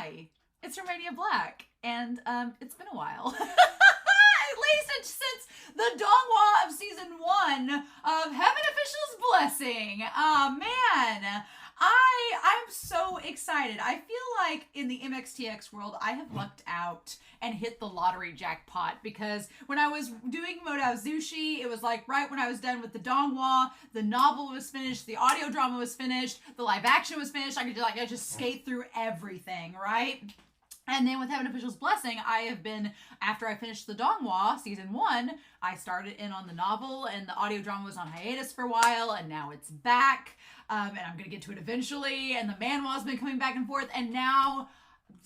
Hi, it's Romania Black, and it's been a while. At least since the donghua of season 1 of Heaven Official's Blessing. Oh man, I'm so excited. I feel like in the MXTX world, I have lucked out and hit the lottery jackpot, because when I was doing Modao-zushi, it was like right when I was done with the donghua, the novel was finished, the audio drama was finished, the live action was finished. I could just skate through everything, right? And then with Heaven Official's Blessing, I have been, after I finished the donghua, season 1, I started in on the novel, and the audio drama was on hiatus for a while, and now it's back, and I'm going to get to it eventually, and the manhwa's been coming back and forth, and now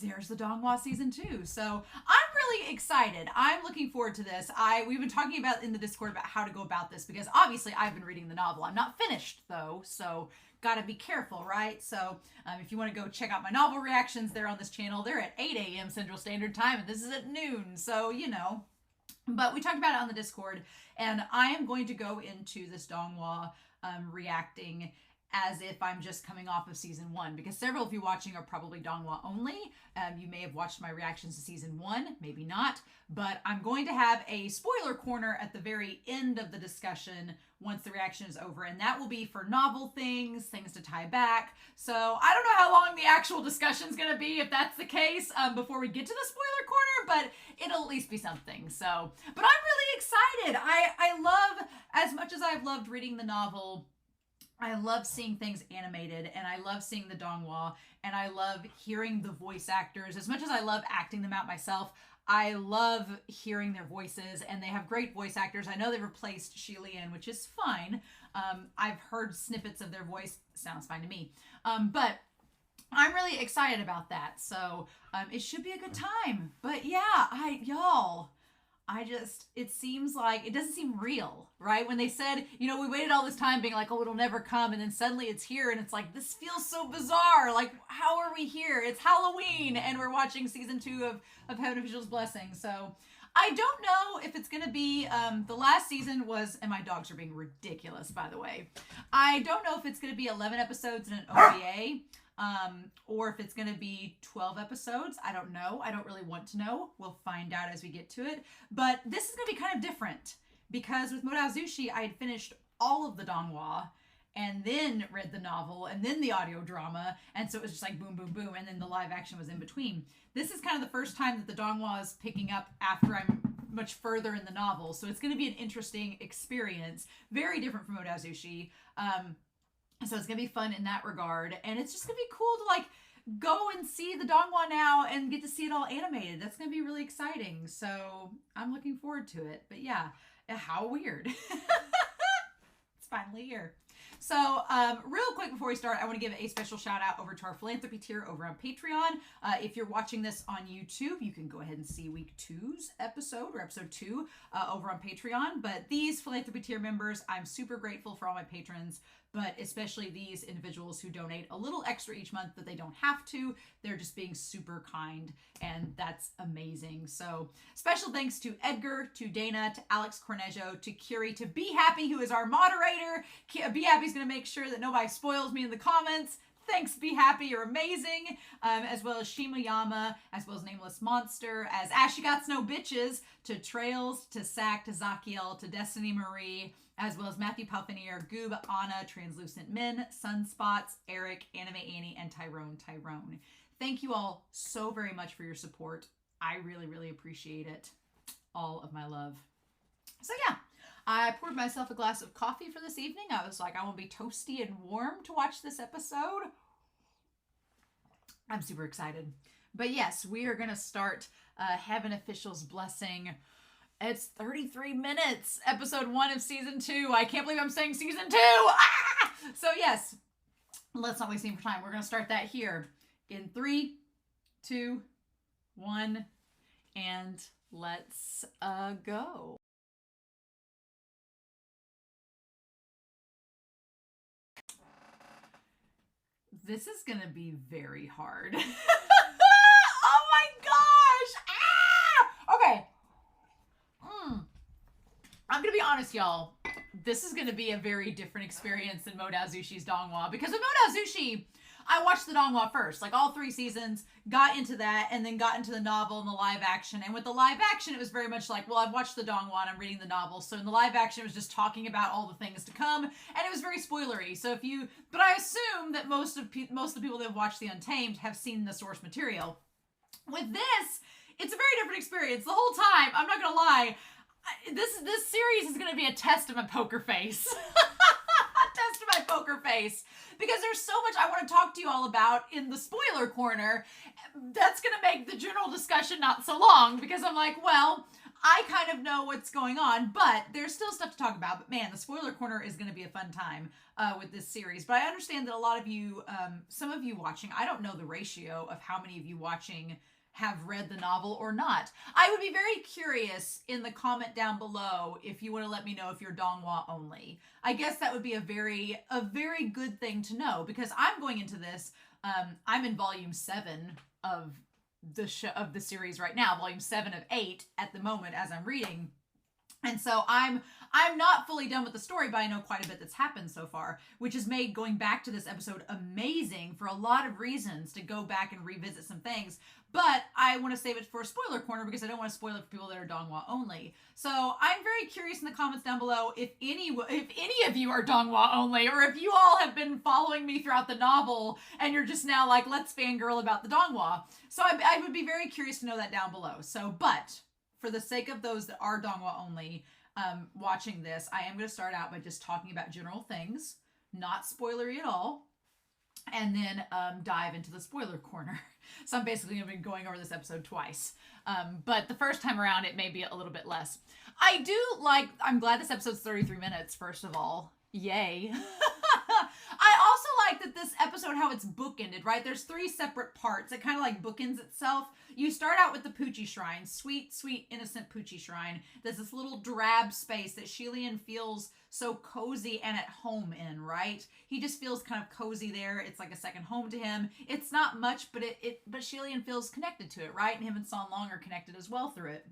there's the donghua season 2. So I'm really excited. I'm looking forward to this. We've been talking about in the Discord about how to go about this, because obviously I've been reading the novel. I'm not finished, though, so gotta be careful, right? So if you want to go check out my novel reactions, they're on this channel. They're at 8 a.m. Central Standard Time, and this is at noon, so you know. But we talked about it on the Discord, and I am going to go into this donghua reacting as if I'm just coming off of season 1, because several of you watching are probably donghua only. You may have watched my reactions to season 1, maybe not, but I'm going to have a spoiler corner at the very end of the discussion once the reaction is over, and that will be for novel things to tie back. So I don't know how long the actual discussion is going to be, if that's the case, before we get to the spoiler corner, but it'll at least be something. So, but I'm really excited. I love, as much as I've loved reading the novel, I love seeing things animated, and I love seeing the donghua, and I love hearing the voice actors. As much as I love acting them out myself, I love hearing their voices, and they have great voice actors. I know they replaced Shi-Lian, which is fine. I've heard snippets of their voice. Sounds fine to me. But I'm really excited about that. So it should be a good time. But yeah, it seems like, it doesn't seem real, right? When they said, you know, we waited all this time being like, oh, it'll never come, and then suddenly it's here, and it's like, this feels so bizarre. Like, how are we here? It's Halloween, and we're watching season 2 of Heaven Official's Blessing. So I don't know if it's going to be, the last season was, and my dogs are being ridiculous, by the way. I don't know if it's going to be 11 episodes and an OVA. Or if it's going to be 12 episodes. I don't know. I don't really want to know. We'll find out as we get to it. But this is going to be kind of different, because with Modao-zushi, I had finished all of the donghua and then read the novel and then the audio drama. And so it was just like boom, boom, boom. And then the live action was in between. This is kind of the first time that the donghua is picking up after I'm much further in the novel. So it's going to be an interesting experience. Very different from Modao-zushi. So it's going to be fun in that regard. And it's just going to be cool to like go and see the donghua now and get to see it all animated. That's going to be really exciting. So I'm looking forward to it. But yeah, how weird. It's finally here. So real quick before we start, I want to give a special shout out over to our philanthropy tier over on Patreon. If you're watching this on YouTube, you can go ahead and see week 2's episode, or episode 2, over on Patreon. But these philanthropy tier members, I'm super grateful for all my patrons, but especially these individuals who donate a little extra each month that they don't have to. They're just being super kind, and that's amazing. So special thanks to Edgar, to Dana, to Alex Cornejo, to Curie, to Be Happy, who is our moderator. Be Happy's going to make sure that nobody spoils me in the comments. Thanks, Be Happy, you're amazing. As well as Shimayama, as well as Nameless Monster, as Ashy Got No Bitches, to Trails, to Sack, to Zakiel, to Destiny Marie, as well as Matthew Palfinier, Goob, Anna, Translucent Men, Sunspots, Eric, Anime Annie, and Tyrone. Thank you all so very much for your support. I really, really appreciate it. All of my love. So yeah, I poured myself a glass of coffee for this evening. I was like, I want to be toasty and warm to watch this episode. I'm super excited. But yes, we are going to start Heaven Official's Blessing. It's 33 minutes, episode 1 of season 2. I can't believe I'm saying season 2. Ah! So yes, let's not waste any more time. We're going to start that here in 3, 2, 1, and let's go. This is going to be very hard. Oh my gosh. Ah! Okay. I'm going to be honest, y'all. This is going to be a very different experience than Modao-zushi's donghua, because with Modao-zushi, I watched the donghua first, like all 3 seasons, got into that, and then got into the novel and the live action. And with the live action, it was very much like, well, I've watched the donghua and I'm reading the novel. So in the live action, it was just talking about all the things to come, and it was very spoilery. So but I assume that most of the people that have watched The Untamed have seen the source material. With this, it's a very different experience. The whole time, I'm not gonna lie, this series is gonna be a test of my poker face. Test of my poker face, because there's so much I want to talk to you all about in the spoiler corner. That's going to make the general discussion not so long, because I'm like, well, I kind of know what's going on, but there's still stuff to talk about. But man, the spoiler corner is going to be a fun time with this series. But I understand that a lot of you, some of you watching, I don't know the ratio of how many of you watching have read the novel or not. I would be very curious in the comment down below if you want to let me know if you're donghua only. I guess that would be a very good thing to know, because I'm going into this, I'm in volume 7 of the series right now, volume 7 of 8 at the moment as I'm reading. And so I'm not fully done with the story, but I know quite a bit that's happened so far, which has made going back to this episode amazing for a lot of reasons, to go back and revisit some things. But I want to save it for a spoiler corner, because I don't want to spoil it for people that are donghua only. So I'm very curious in the comments down below if any of you are donghua only, or if you all have been following me throughout the novel and you're just now like, let's fangirl about the donghua. So I would be very curious to know that down below. So, but for the sake of those that are donghua only watching this, I am going to start out by just talking about general things, not spoilery at all, and then dive into the spoiler corner. So I'm basically going to be going over this episode twice. But the first time around, it may be a little bit less. I'm glad this episode's 33 minutes, first of all. Yay. I also like that this episode, how it's bookended, right? There's 3 separate parts. It kind of like bookends itself. You start out with the Poochie Shrine, sweet, sweet, innocent Poochie Shrine. There's this little drab space that Shilian feels so cozy and at home in, right? He just feels kind of cozy there. It's like a second home to him. It's not much, but but Shilian feels connected to it, right? And him and San Long are connected as well through it.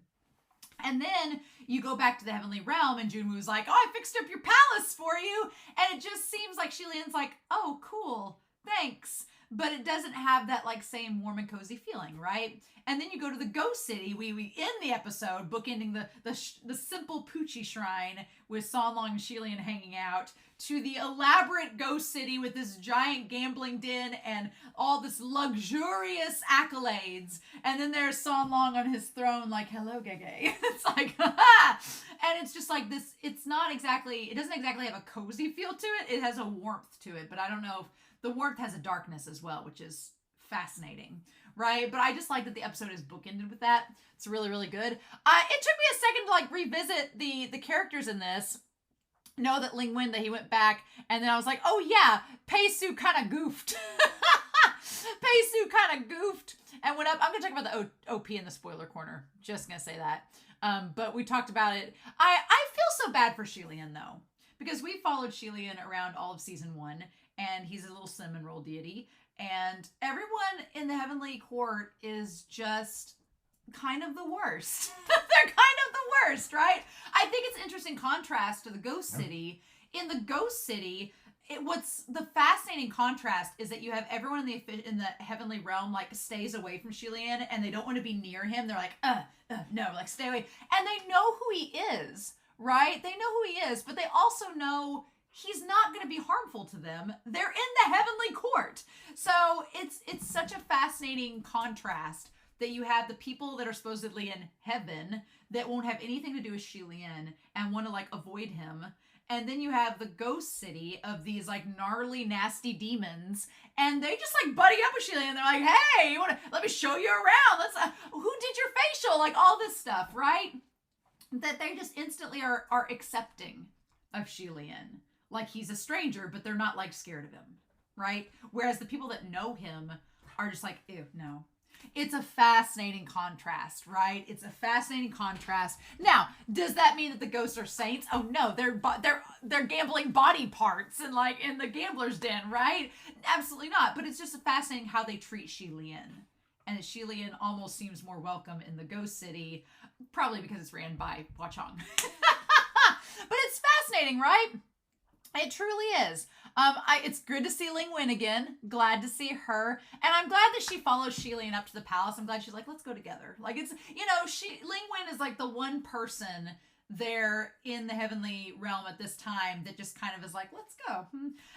And then you go back to the Heavenly Realm, and Junwoo's like, oh, I fixed up your palace for you. And it just seems like Shilian's like, oh, cool, thanks. But it doesn't have that like same warm and cozy feeling, right? And then you go to the Ghost City. We end the episode bookending the simple Poochie Shrine with San Long and Shilian hanging out, to the elaborate Ghost City with this giant gambling den and all this luxurious accolades. And then there's San Long on his throne like, hello, Gege. It's like, ha! And it's just like this, it doesn't exactly have a cozy feel to it. It has a warmth to it, but I don't know if the warmth has a darkness as well, which is fascinating, right? But I just like that the episode is bookended with that. It's really, really good. It took me a second to like revisit the characters in this. Know that Ling Wen, that he went back, and then I was like, oh yeah, Pei Su kind of goofed. Pei Su kind of goofed and went up. I'm going to talk about the OP in the spoiler corner. Just going to say that. But we talked about it. I feel so bad for Shilian, though, because we followed Shilian around all of season 1, and he's a little cinnamon roll deity, and everyone in the Heavenly Court is just kind of the worst. They're kind of the worst, right? I think it's an interesting contrast to the Ghost City. In the Ghost City, what's the fascinating contrast is that you have everyone in the Heavenly Realm like stays away from Shilian, and they don't want to be near him. They're like, no, like stay away. And they know who he is, right? They know who he is, but they also know he's not going to be harmful to them. They're in the Heavenly Court. So it's such a fascinating contrast that you have the people that are supposedly in heaven that won't have anything to do with Shilian and want to like avoid him. And then you have the Ghost City of these like gnarly, nasty demons, and they just like buddy up with Shilian. They're like, hey, let me show you around. Let's who did your facial? Like all this stuff, right? That they just instantly are accepting of Shilian. Like he's a stranger, but they're not like scared of him, right? Whereas the people that know him are just like, ew, no. It's a fascinating contrast, right? It's a fascinating contrast. Now, does that mean that the ghosts are saints? Oh no, they're gambling body parts and like in the gambler's den, right? Absolutely not. But it's just fascinating how they treat Shilian. And Shilian almost seems more welcome in the Ghost City, probably because it's ran by Hua Chong. But it's fascinating, right? It truly is. It's good to see Ling Wen again. Glad to see her, and I'm glad that she follows Shilian up to the palace. I'm glad she's like, let's go together. Like it's Ling Wen is like the one person there in the heavenly realm at this time that just kind of is like, let's go.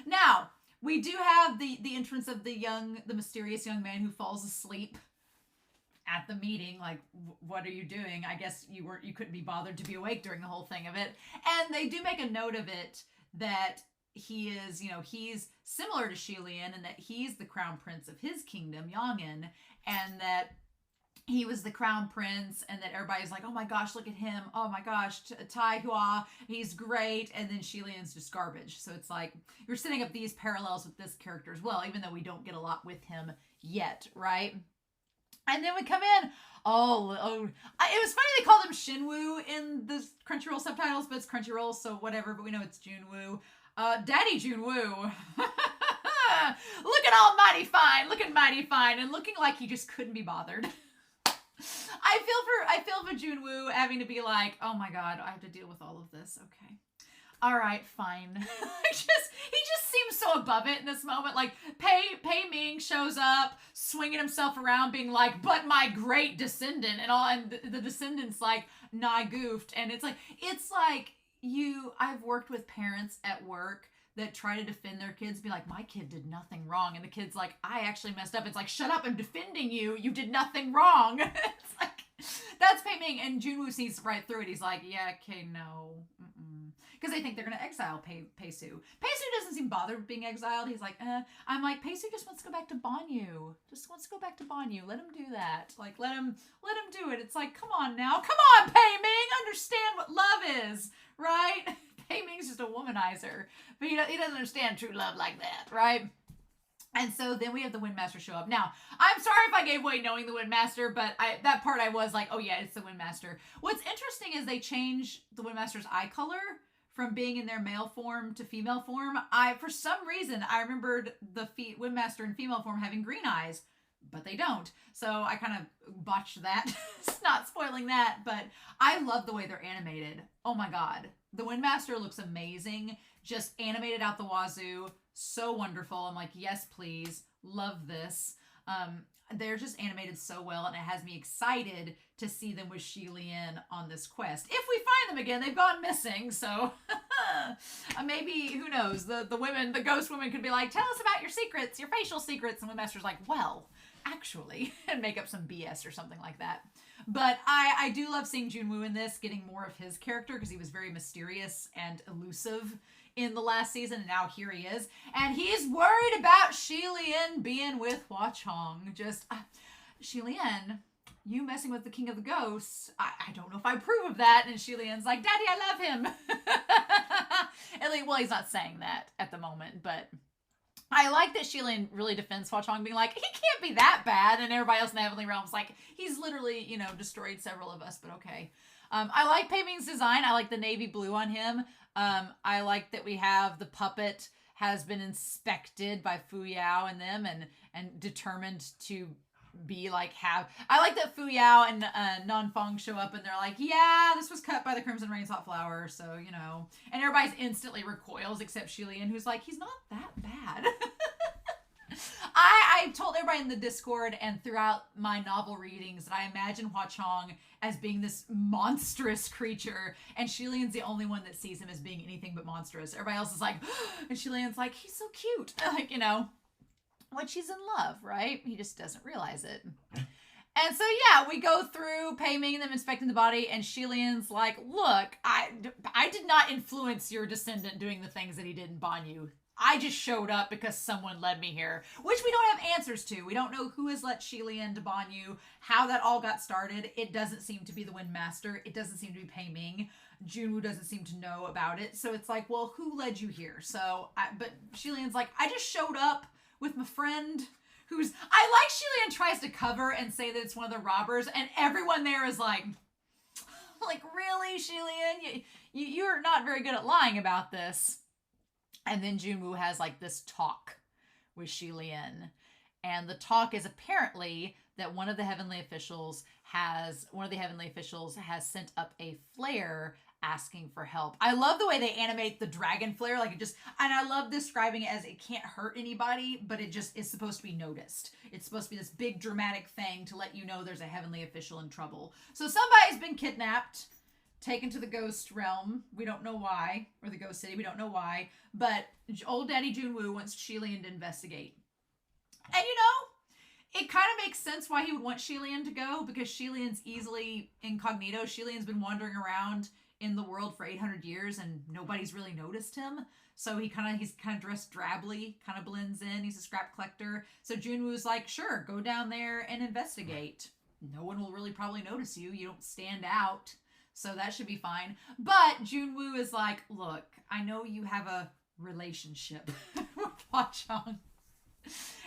Now we do have the entrance of the mysterious young man who falls asleep at the meeting. Like, what are you doing? I guess you couldn't be bothered to be awake during the whole thing of it. And they do make a note of it that he is, he's similar to Shilian and that he's the crown prince of his kingdom, Yongin, and that he was the crown prince, and that everybody's like, oh my gosh, look at him. Oh my gosh, Tai Hua, he's great. And then Shilian's just garbage. So it's like, you're setting up these parallels with this character as well, even though we don't get a lot with him yet, right? And then we come in. Oh, it was funny they called him Shinwoo in the Crunchyroll subtitles, but it's Crunchyroll, so whatever, but we know it's Junwoo. Daddy Junwoo. Looking all mighty fine, and looking like he just couldn't be bothered. I feel for Junwoo having to be like, oh my god, I have to deal with all of this. Okay. All right, fine. He just seems so above it in this moment. Like, Pei Ming shows up, swinging himself around, being like, but my great descendant, and the descendant's like, nah, I goofed. And it's like, I've worked with parents at work that try to defend their kids, be like, my kid did nothing wrong. And the kid's like, I actually messed up. It's like, shut up, I'm defending you. You did nothing wrong. It's like, that's Pei Ming. And Junwoo sees right through it. He's like, yeah, okay, no. Because they think they're going to exile Pei-su. Pei-su doesn't seem bothered with being exiled. He's like, I'm like, Pei-su just wants to go back to Banyu. Let him do that. Like, let him do it. It's like, come on now. Come on, Pei Ming. Understand what love is, right? Pei Ming's just a womanizer. But he doesn't understand true love like that, right? And so then we have the Windmaster show up. Now, I'm sorry if I gave away knowing the Windmaster, but that part I was like, oh yeah, it's the Windmaster. What's interesting is they change the Windmaster's eye color from being in their male form to female form. For some reason, I remembered the Windmaster in female form having green eyes, but they don't. So I kind of botched that. It's not spoiling that, but I love the way they're animated. Oh my god. The Windmaster looks amazing. Just animated out the wazoo. So wonderful. I'm like, yes, please. Love this. They're just animated so well, and it has me excited to see them with Shilian on this quest. If we find them again, they've gone missing, so maybe, who knows, the ghost women could be like, tell us about your secrets, your facial secrets, and Windmaster's like, well, actually, and make up some BS or something like that. But I do love seeing Junwoo in this, getting more of his character, because he was very mysterious and elusive in the last season, and now here he is. And he's worried about Shilian being with Hua Chong. Just, Shilian, you messing with the king of the ghosts, I don't know if I approve of that. And Shilian's like, Daddy, I love him. Well, he's not saying that at the moment, but I like that Shilian really defends Hua Chong, being like, he can't be that bad. And everybody else in the Heavenly Realm's like, he's literally, destroyed several of us, but okay. I like Pei Ming's design. I like the navy blue on him. I like that we have the puppet has been inspected by Fu Yao and them and determined to be like I like that Fu Yao and Nan Feng show up and they're like, yeah, this was cut by the Crimson Rain's hot flower, so and everybody's instantly recoils except Shilian, who's like, he's not that bad. I told everybody in the Discord and throughout my novel readings that I imagine Hua Chong as being this monstrous creature, and Shilian's the only one that sees him as being anything but monstrous. Everybody else is like, and Shilian's like, he's so cute. Like, when she's in love, right? He just doesn't realize it. And so, yeah, we go through Pei Ming and them inspecting the body, and Shilian's like, look, I did not influence your descendant doing the things that he did in Banyu. I just showed up because someone led me here, which we don't have answers to. We don't know who has let Shilian to Banyu, how that all got started. It doesn't seem to be the Windmaster. It doesn't seem to be Pei Ming. Junwoo doesn't seem to know about it. So it's like, well, who led you here? But Shilian's like, I just showed up with my friend I like Shilian tries to cover and say that it's one of the robbers, and everyone there is like, really, Shilian? You're not very good at lying about this. And then Junwoo has like this talk with Shilian. And the talk is apparently that one of the heavenly officials has sent up a flare asking for help. I love the way they animate the dragon flare. Like, it just, and I love describing it as it can't hurt anybody, but it just is supposed to be noticed. It's supposed to be this big dramatic thing to let you know there's a heavenly official in trouble. So somebody's been kidnapped, taken to the ghost realm. We don't know why, or the ghost city. We don't know why, but old Daddy Junwoo wants Shilian to investigate. And you know, it kind of makes sense why he would want Shilian to go, because Shilian's easily incognito. Shilian's been wandering around in the world for 800 years and nobody's really noticed him. So he's kind of dressed drably, kind of blends in. He's a scrap collector. So Junwoo's like, sure, go down there and investigate. No one will really probably notice you. You don't stand out. So that should be fine. But Junwoo is like, look, I know you have a relationship with Hwa-chang.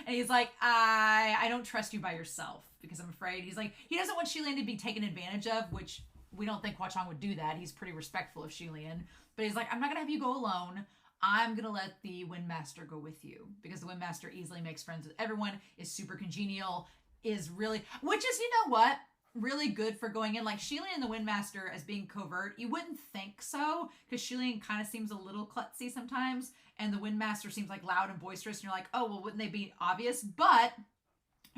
And he's like, I don't trust you by yourself, because I'm afraid. He's like, he doesn't want Shilian to be taken advantage of, which we don't think Hwa-chang would do that. He's pretty respectful of Shilian. But he's like, I'm not going to have you go alone. I'm going to let the Windmaster go with you, because the Windmaster easily makes friends with everyone, is super congenial, is really, which is, you know what? Really good for going in. Like, Shilian and the Windmaster as being covert, you wouldn't think so, because Shilian kind of seems a little klutzy sometimes, and the Windmaster seems like loud and boisterous, and you're like, oh, well, wouldn't they be obvious? But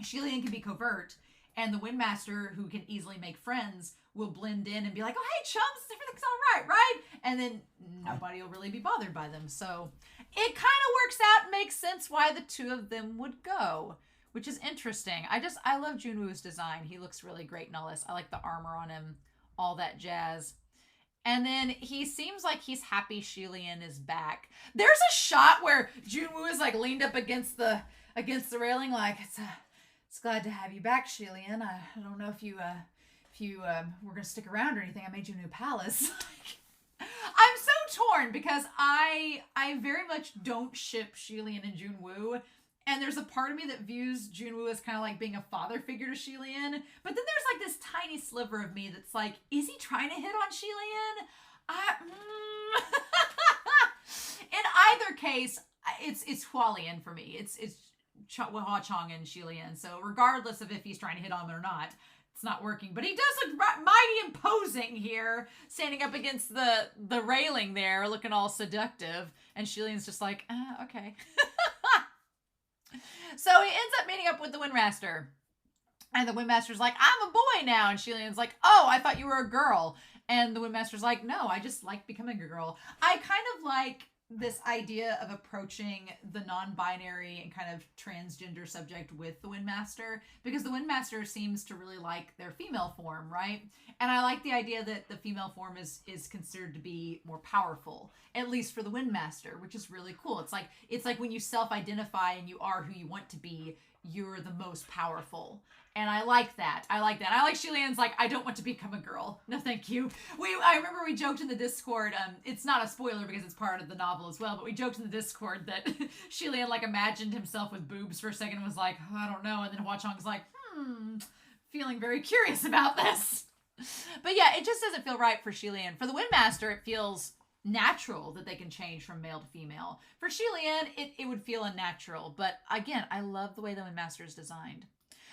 Shilian can be covert, and the Windmaster, who can easily make friends, will blend in and be like, oh, hey, chums, everything's all right, right? And then nobody will really be bothered by them. So it kind of works out and makes sense why the two of them would go, which is interesting. I love Junwoo's design. He looks really great in all this. I like the armor on him, all that jazz. And then he seems like he's happy Shilian is back. There's a shot where Junwoo is like leaned up against the railing, like, it's glad to have you back, Shilian. I don't know if you were gonna stick around or anything. I made you a new palace. I'm so torn, because I very much don't ship Shilian and Junwoo. And there's a part of me that views Junwoo as kind of like being a father figure to Shilian. But then there's like this tiny sliver of me that's like, is he trying to hit on Shilian? In either case, it's Hualien for me. It's Hwa-chang and Shilian. So regardless of if he's trying to hit on him or not, it's not working. But he does look mighty imposing here, standing up against the railing there, looking all seductive. And Shilian's just like, okay. So he ends up meeting up with the Windmaster. And the Windmaster's like, I'm a boy now. And Shilian's like, oh, I thought you were a girl. And the Windmaster's like, no, I just like becoming a girl. I kind of like this idea of approaching the non-binary and kind of transgender subject with the Windmaster, because the Windmaster seems to really like their female form, right? And I like the idea that the female form is considered to be more powerful, at least for the Windmaster, which is really cool. It's like when you self-identify and you are who you want to be, you're the most powerful. And I like that. I like Shilian's like, I don't want to become a girl. No, thank you. I remember we joked in the Discord, it's not a spoiler because it's part of the novel as well, but we joked in the Discord that Shilian like imagined himself with boobs for a second and was like, oh, I don't know. And then Hwa-chang's like, feeling very curious about this. But yeah, it just doesn't feel right for Shilian. For the Windmaster, it feels natural that they can change from male to female. For Shilian, it would feel unnatural. But again, I love the way the Windmaster is designed.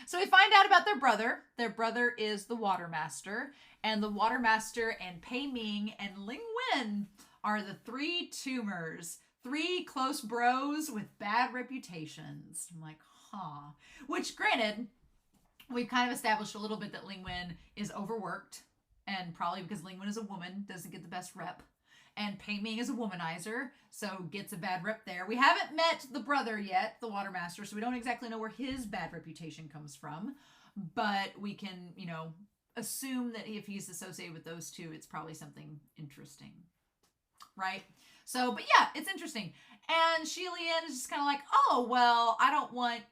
So we find out about their brother. Their brother is the Water Master. And the Water Master and Pei Ming and Ling Wen are the three tumors. Three close bros with bad reputations. I'm like, huh. Which, granted, we've kind of established a little bit that Ling Wen is overworked. And probably because Ling Wen is a woman, doesn't get the best rep. And Pei Ming is a womanizer, so gets a bad rep there. We haven't met the brother yet, the Water Master, so we don't exactly know where his bad reputation comes from. But we can, assume that if he's associated with those two, it's probably something interesting. Right? So, but yeah, it's interesting. And Shilian is just kind of like, oh, well, I don't want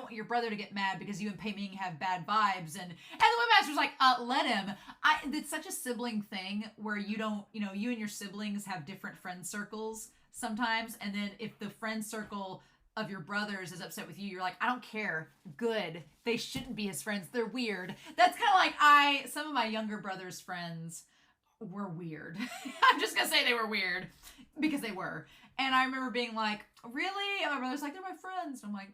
your brother to get mad because you and Pei Ming have bad vibes. And the Windmaster's like, let him. It's such a sibling thing where you and your siblings have different friend circles sometimes. And then if the friend circle of your brothers is upset with you, you're like, I don't care. Good. They shouldn't be his friends. They're weird. That's kind of like some of my younger brother's friends were weird. I'm just going to say they were weird because they were. And I remember being like, really? And my brother's like, they're my friends. And I'm like,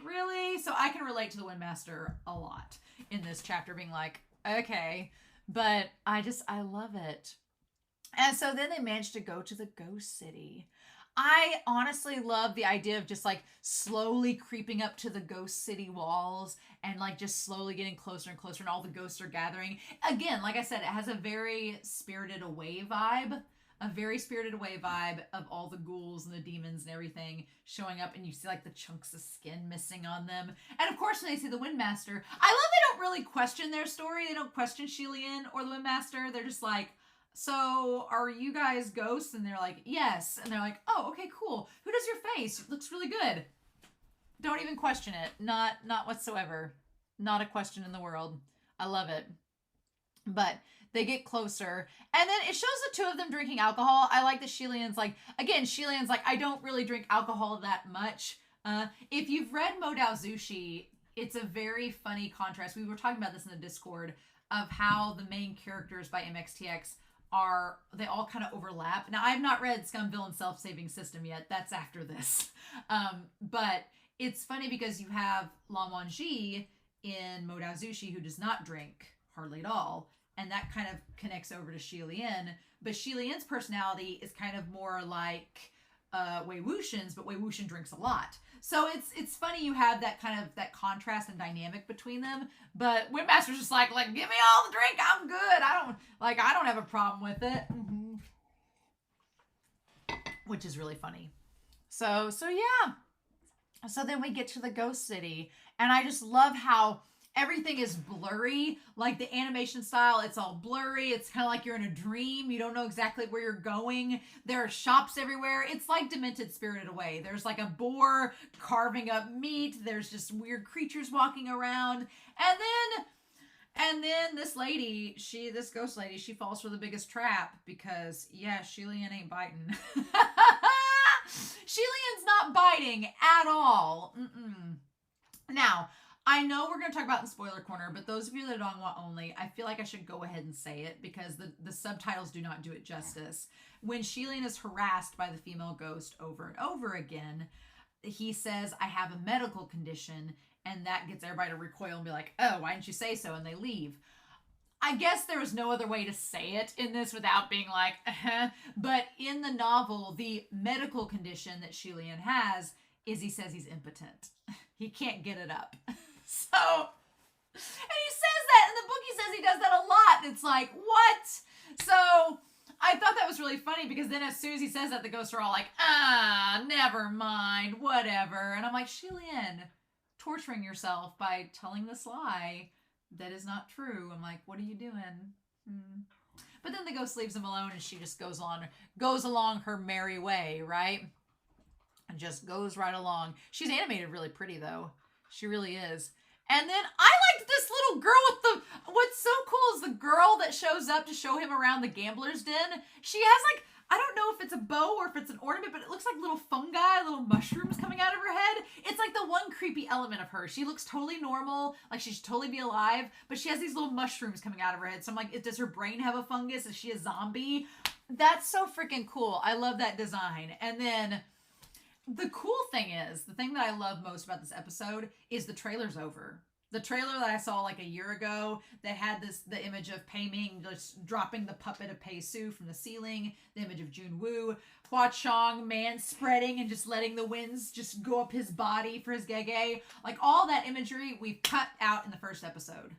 really? So I can relate to the Windmaster a lot in this chapter, being like, okay. But I love it. And so then they managed to go to the ghost city. I honestly love the idea of just like slowly creeping up to the ghost city walls and like just slowly getting closer and closer, and all the ghosts are gathering. Again, like I said, it has a very Spirited Away vibe. A very Spirited Away vibe of all the ghouls and the demons and everything showing up, and you see like the chunks of skin missing on them. And of course, when they see the Windmaster, I love they don't really question their story. They don't question Shelian or the Windmaster. They're just like, so are you guys ghosts? And they're like, yes. And they're like, oh, okay, cool. Who does your face? It looks really good. Don't even question it. Not whatsoever. Not a question in the world. I love it. But they get closer, and then it shows the two of them drinking alcohol. I like that Shelian's like, again, Shelian's like, I don't really drink alcohol that much. If you've read Modao Zushi, it's a very funny contrast. We were talking about this in the Discord of how the main characters by MXTX they all kind of overlap. Now, I have not read Scum Villain Self-Saving System yet. That's after this. But it's funny because you have Lan Wangji in Modao Zushi, who does not drink hardly at all. And that kind of connects over to Shelian. But Shelian's personality is kind of more like Wei Wuxian's, but Wei Wuxian drinks a lot. So it's funny you have that kind of that contrast and dynamic between them. But Windmaster's just like give me all the drink, I'm good. I don't have a problem with it. Mm-hmm. Which is really funny. So yeah. So then we get to the ghost city, and I just love how everything is blurry. Like the animation style, it's all blurry. It's kind of like you're in a dream. You don't know exactly where you're going. There are shops everywhere. It's like Demented Spirited Away. There's like a boar carving up meat. There's just weird creatures walking around. And then this lady, this ghost lady, she falls for the biggest trap because, yeah, Shelian ain't biting. Shelian's not biting at all. Mm-mm. Now, I know we're going to talk about in spoiler corner, but those of you that are donghua-only, I feel like I should go ahead and say it because the subtitles do not do it justice. When Shelian is harassed by the female ghost over and over again, he says, I have a medical condition, and that gets everybody to recoil and be like, oh, why didn't you say so? And they leave. I guess there was no other way to say it in this without being like, but in the novel, the medical condition that Shelian has is he says he's impotent. He can't get it up. So, and he says that in the book, he says he does that a lot. And it's like, what? So I thought that was really funny because then as soon as he says that, the ghosts are all like, never mind, whatever. And I'm like, Shelian, torturing yourself by telling this lie that is not true. I'm like, what are you doing? But then the ghost leaves him alone, and she just goes along her merry way, right? And just goes right along. She's animated really pretty, though. She really is. And then I liked this little girl with what's so cool is the girl that shows up to show him around the gambler's den. She has like, I don't know if it's a bow or if it's an ornament, but it looks like little fungi, little mushrooms coming out of her head. It's like the one creepy element of her. She looks totally normal, like she should totally be alive, but she has these little mushrooms coming out of her head. So I'm like, does her brain have a fungus? Is she a zombie? That's so freaking cool. I love that design. And then the cool thing is, the thing that I love most about this episode is the trailer's over. The trailer that I saw like a year ago that had the image of Pei Ming just dropping the puppet of Pei Su from the ceiling, the image of Jun Woo, Hua Chong man spreading and just letting the winds just go up his body for his gege. Like all that imagery we've cut out in the first episode.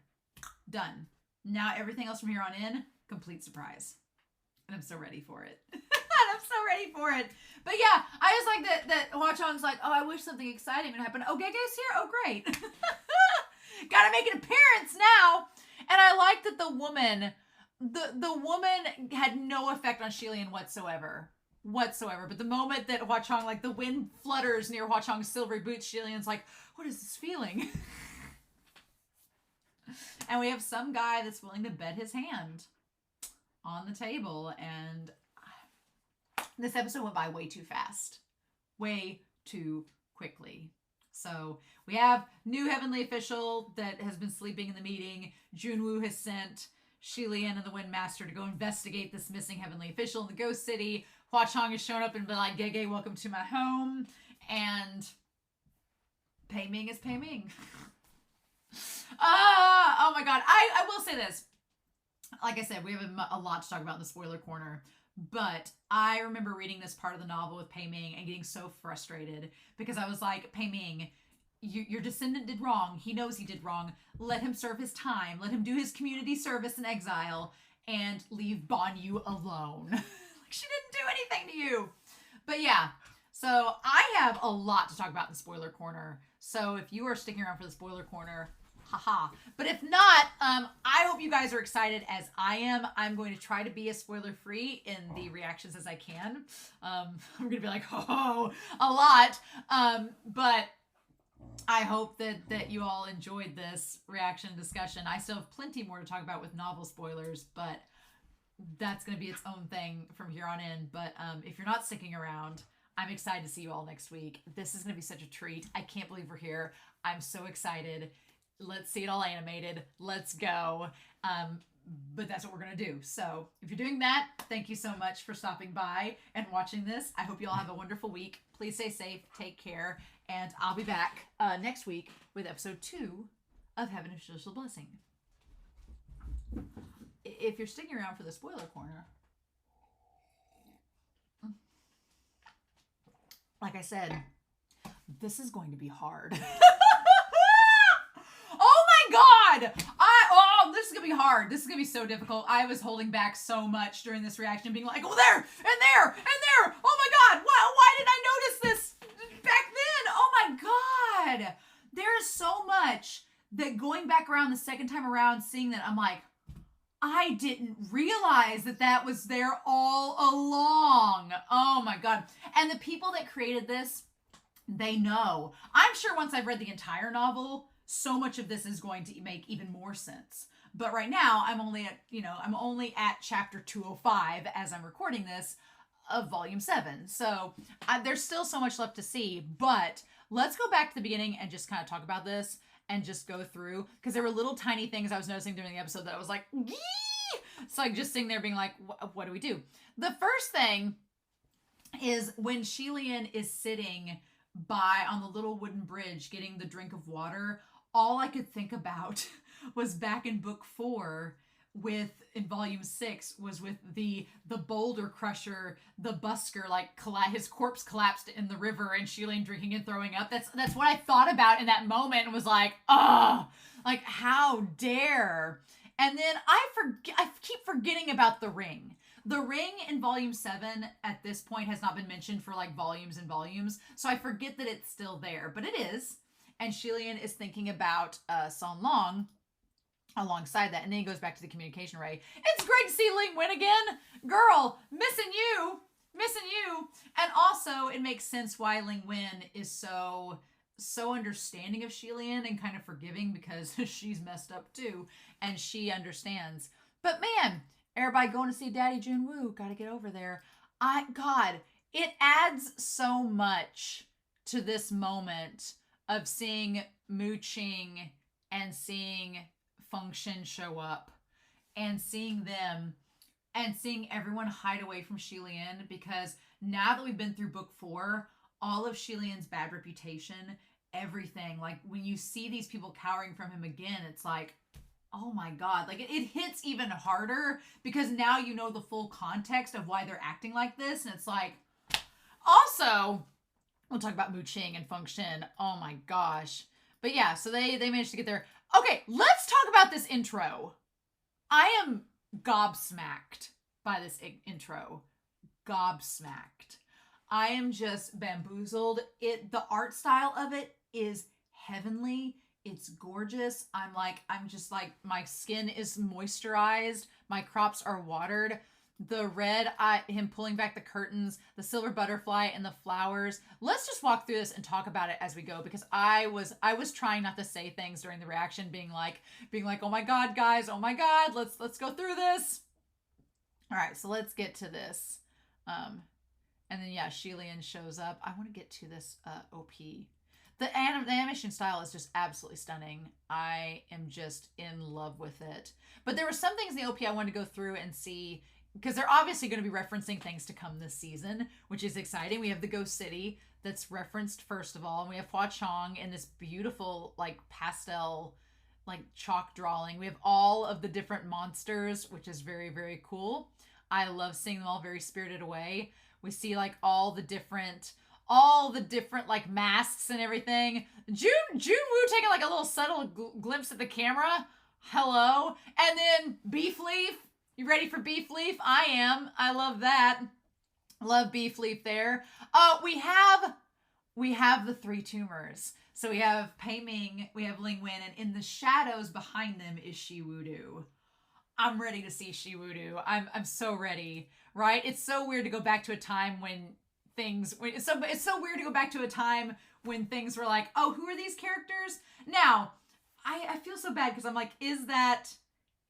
Done. Now everything else from here on in, complete surprise. And I'm so ready for it. I'm so ready for it. But yeah, I just like that Hua Chong's like, oh, I wish something exciting would happen. Oh, Gege's here? Oh, great. Gotta make an appearance now. And I like that the woman had no effect on Shelian whatsoever. But the moment that Hua Chong, like the wind flutters near Hua Chong's silvery boots, Shelian's like, what is this feeling? And we have some guy that's willing to bet his hand on the table, and this episode went by way too fast. Way too quickly. So we have new heavenly official that has been sleeping in the meeting. Junwoo has sent Shelian and the Windmaster to go investigate this missing heavenly official in the ghost city. Hua Chong has shown up and been like, Gege, welcome to my home. And Pei Ming is Pei Ming. Oh my god. I will say this. Like I said, we have a lot to talk about in the spoiler corner. But I remember reading this part of the novel with Pei Ming and getting so frustrated because I was like, Pei Ming, your descendant did wrong. He knows he did wrong. Let him serve his time. Let him do his community service in exile and leave Banyu alone. Like, she didn't do anything to you. But yeah, so I have a lot to talk about in the spoiler corner. So if you are sticking around for the spoiler corner, haha. But if not, I hope you guys are excited as I am. I'm going to try to be as spoiler free in the reactions as I can. I'm going to be like, oh, a lot. But I hope that you all enjoyed this reaction discussion. I still have plenty more to talk about with novel spoilers, but that's going to be its own thing from here on in. But if you're not sticking around, I'm excited to see you all next week. This is going to be such a treat. I can't believe we're here. I'm so excited. Let's see it all animated. Let's go. But that's what we're going to do. So if you're doing that, thank you so much for stopping by and watching this. I hope you all have a wonderful week. Please stay safe. Take care. And I'll be back next week with episode 2 of Heaven and Social Blessing. If you're sticking around for the spoiler corner, like I said, this is going to be hard. Oh my God! This is gonna be hard. This is gonna be so difficult. I was holding back so much during this reaction, being like, oh, there, and there, and there. Oh my God, why did I notice this back then? Oh my God. There is so much that going back around the second time around, seeing that, I'm like, I didn't realize that was there all along. Oh my God. And the people that created this, they know. I'm sure once I've read the entire novel, so much of this is going to make even more sense. But right now, I'm only at chapter 205 as I'm recording this of volume 7. So there's still so much left to see, but let's go back to the beginning and just kind of talk about this and just go through, because there were little tiny things I was noticing during the episode that I was like, gee! So like just sitting there being like, what do we do? The first thing is when Shilian is sitting on the little wooden bridge getting the drink of water, all I could think about was back in book 4 in volume 6 was with the boulder crusher, the busker, like his corpse collapsed in the river and Shilian drinking and throwing up. That's what I thought about in that moment and was like, oh, like how dare. And then I keep forgetting about the ring. The ring in volume 7 at this point has not been mentioned for like volumes and volumes. So I forget that it's still there, but it is. And Shilian is thinking about Sun Long alongside that. And then he goes back to the communication ray. It's great to see Ling Wen again. Girl, missing you. And also it makes sense why Ling Wen is so understanding of Shilian and kind of forgiving, because she's messed up too. And she understands. But man, everybody going to see Daddy Junwoo. Got to get over there. God, it adds so much to this moment of seeing Mu Qing and seeing Feng Shen show up and seeing them and seeing everyone hide away from Shilian, because now that we've been through book 4, all of Shilian's bad reputation, everything, like when you see these people cowering from him again, it's like, oh my God, like it hits even harder because now you know the full context of why they're acting like this. And it's like, also, we'll talk about Mu Qing and Feng Shen. Oh my gosh. But yeah, so they managed to get there. Okay, let's talk about this intro. I am gobsmacked by this intro. Gobsmacked. I am just bamboozled. The art style of it is heavenly. It's gorgeous. I'm just like, my skin is moisturized. My crops are watered. The red, him pulling back the curtains, the silver butterfly and the flowers. Let's just walk through this and talk about it as we go, because I was trying not to say things during the reaction, being like, oh my God, guys, oh my God, let's go through this. All right, so let's get to this. And then yeah, Shilian shows up. I want to get to this OP. The animation style is just absolutely stunning. I am just in love with it. But there were some things in the OP I wanted to go through and see, because they're obviously going to be referencing things to come this season, which is exciting. We have the Ghost City that's referenced first of all, and we have Hua Chong in this beautiful like pastel like chalk drawing. We have all of the different monsters, which is very, very cool. I love seeing them all very spirited away. We see like all the different like masks and everything. June Woo taking like a little subtle glimpse at the camera. Hello. And then Beef Leaf. You ready for Beef Leaf? I am. I love that. Love Beef Leaf there. We have the three tumors. So we have Pei Ming, we have Ling Wen, and in the shadows behind them is Shi Wudu. I'm ready to see Shi Wudu. I'm so ready, right? It's so weird to go back to a time when it's so weird to go back to a time when things were like, oh, who are these characters? Now, I feel so bad because I'm like, is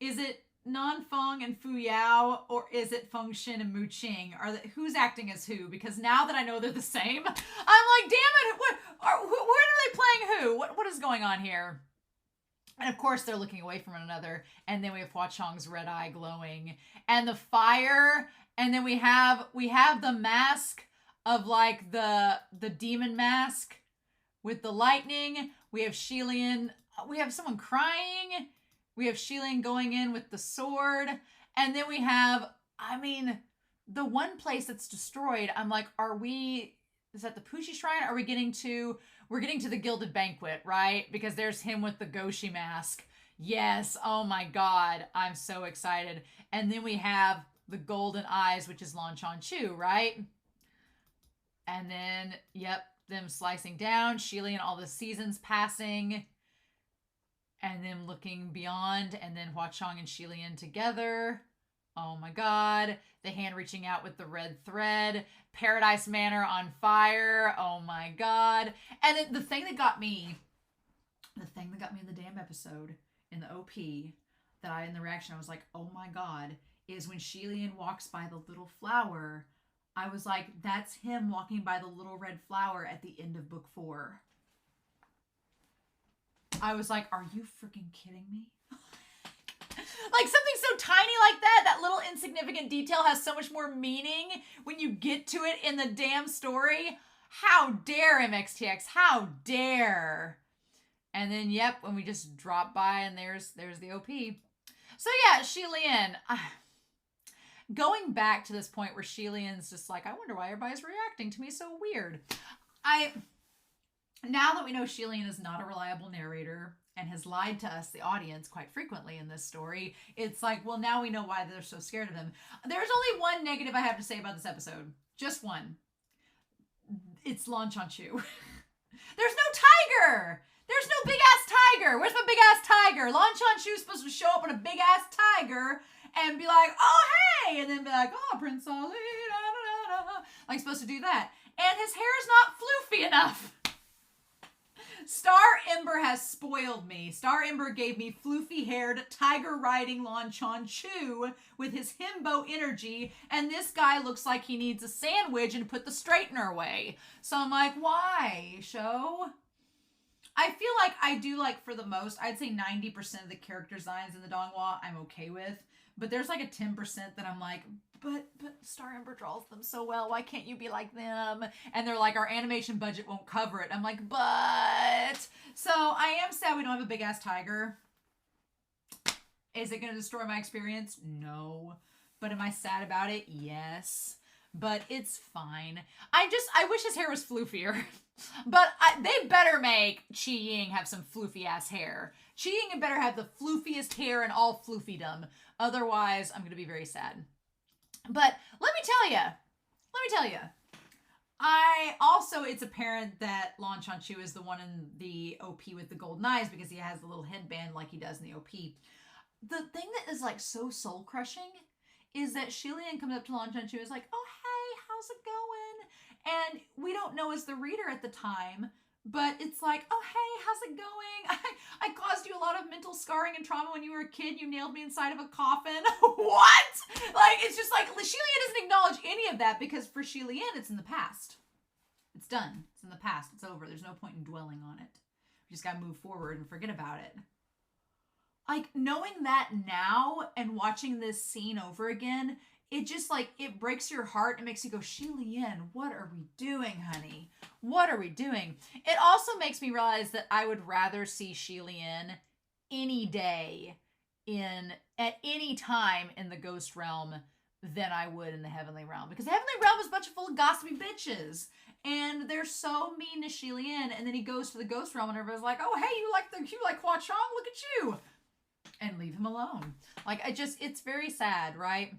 it Nan Feng and Fu Yao, or is it Feng Xin and Mu Qing? Who's acting as who? Because now that I know they're the same, I'm like, damn it, when are they playing who? What is going on here? And of course, they're looking away from one another. And then we have Hua Chong's red eye glowing, and the fire, and then we have the mask of like the demon mask with the lightning. We have Shilian. We have someone crying. We have Shilian going in with the sword. And then we have, the one place that's destroyed, I'm like, is that the Pushi Shrine? We're getting to the Gilded Banquet, right? Because there's him with the Goshi mask. Yes, oh my God, I'm so excited. And then we have the Golden Eyes, which is Lan Chu, right? And then, yep, them slicing down, Shilian, all the seasons passing, and then looking beyond, and then Hua Chong and Shilian together. Oh my God. The hand reaching out with the red thread. Paradise Manor on fire. Oh my God. And then the thing that got me in the damn episode, in the OP, in the reaction, I was like, oh my God, is when Shilian walks by the little flower. I was like, that's him walking by the little red flower at the end of book 4. I was like, are you freaking kidding me? Like something so tiny like that little insignificant detail has so much more meaning when you get to it in the damn story. How dare MXTX? How dare? And then, yep, when we just drop by and there's the OP. So yeah, Shilian. Going back to this point where Shilian's just like, I wonder why everybody's reacting to me so weird. Now that we know Shilian is not a reliable narrator and has lied to us, the audience, quite frequently in this story, it's like, well, now we know why they're so scared of him. There's only one negative I have to say about this episode. Just one. It's Lan Chu. There's no tiger! There's no big-ass tiger! Where's my big-ass tiger? Lan Chu's supposed to show up with a big-ass tiger and be like, oh, hey! And then be like, oh, Prince Ali, da-da-da-da. Like, supposed to do that. And his hair is not floofy enough. Star Ember has spoiled me. Star Ember gave me floofy-haired, tiger-riding Lan Chu with his himbo energy, and this guy looks like he needs a sandwich and put the straightener away. So I'm like, why, show? I feel like I do, like, for the most, I'd say 90% of the character designs in the donghua I'm okay with, but there's like a 10% that I'm like, but Star Ember draws them so well. Why can't you be like them? And they're like, our animation budget won't cover it. I'm like, but. So I am sad we don't have a big ass tiger. Is it going to destroy my experience? No. But am I sad about it? Yes. But it's fine. I wish his hair was floofier. But they better make Qi Ying have some floofy ass hair. Qi Ying better have the floofiest hair in all floofiedom. Otherwise, I'm going to be very sad. But let me tell you, it's apparent that Lan Chu is the one in the OP with the golden eyes because he has the little headband like he does in the OP. The thing that is like so soul crushing is that Shilian comes up to Lan Chu and is like, oh, hey, how's it going? And we don't know as the reader at the time, but it's like, oh, hey, how's it going? I caused you a lot of mental scarring and trauma when you were a kid. You nailed me inside of a coffin. What? Like, it's just like, Shilian doesn't acknowledge any of that because for Shilian, it's in the past. It's done. It's in the past. It's over. There's no point in dwelling on it. We just got to move forward and forget about it. Like, knowing that now and watching this scene over again, it just, like, it breaks your heart. It makes you go, Shilian, what are we doing, honey? What are we doing? It also makes me realize that I would rather see Shilian any day at any time in the Ghost Realm than I would in the heavenly realm, because the heavenly realm is a bunch of full of gossipy bitches, and they're so mean to Shilian. And then he goes to the ghost realm, and everybody's like, "Oh, hey, you like Hua Chong? Look at you!" And leave him alone. Like, it's very sad, right?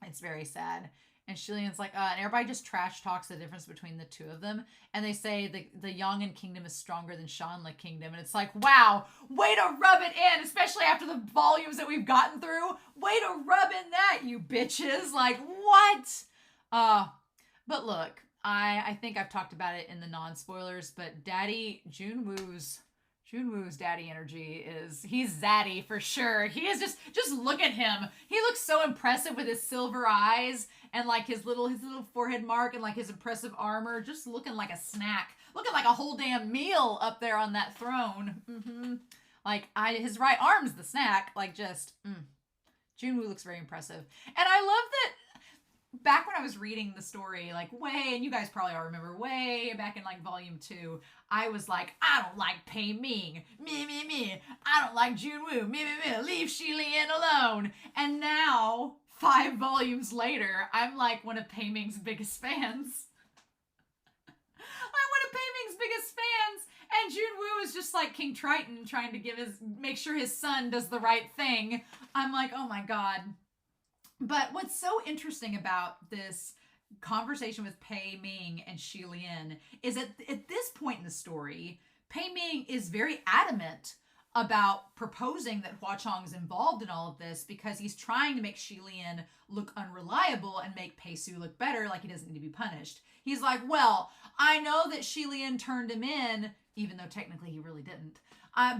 It's very sad. And Shilian's like, and everybody just trash talks the difference between the two of them. And they say the Yongin kingdom is stronger than Shanla kingdom. And it's like, wow, way to rub it in, especially after the volumes that we've gotten through. Way to rub in that, you bitches. Like, what? But look, I think I've talked about it in the non-spoilers, but Daddy Junwoo's daddy energy he's zaddy for sure. He is just look at him. He looks so impressive with his silver eyes and like his little forehead mark and like his impressive armor, just looking like a snack, looking like a whole damn meal up there on that throne. Like his right arm's the snack. Like just Junwoo looks very impressive. And I love that back when I was reading the story, like and you guys probably all remember way back in like volume 2, I was like, I don't like Pei Ming. Me. I don't like Junwoo. Me. Leave Shilian alone. And now, 5 volumes later, I'm like one of Pei Ming's biggest fans. I'm one of Pei Ming's biggest fans. And Junwoo is just like King Triton trying to make sure his son does the right thing. I'm like, oh my God. But what's so interesting about this conversation with Pei Ming and Shilian is that at this point in the story, Pei Ming is very adamant about proposing that Hua Chong is involved in all of this because he's trying to make Shilian look unreliable and make Pei Su look better, like he doesn't need to be punished. He's like, well, I know that Shilian turned him in, even though technically he really didn't.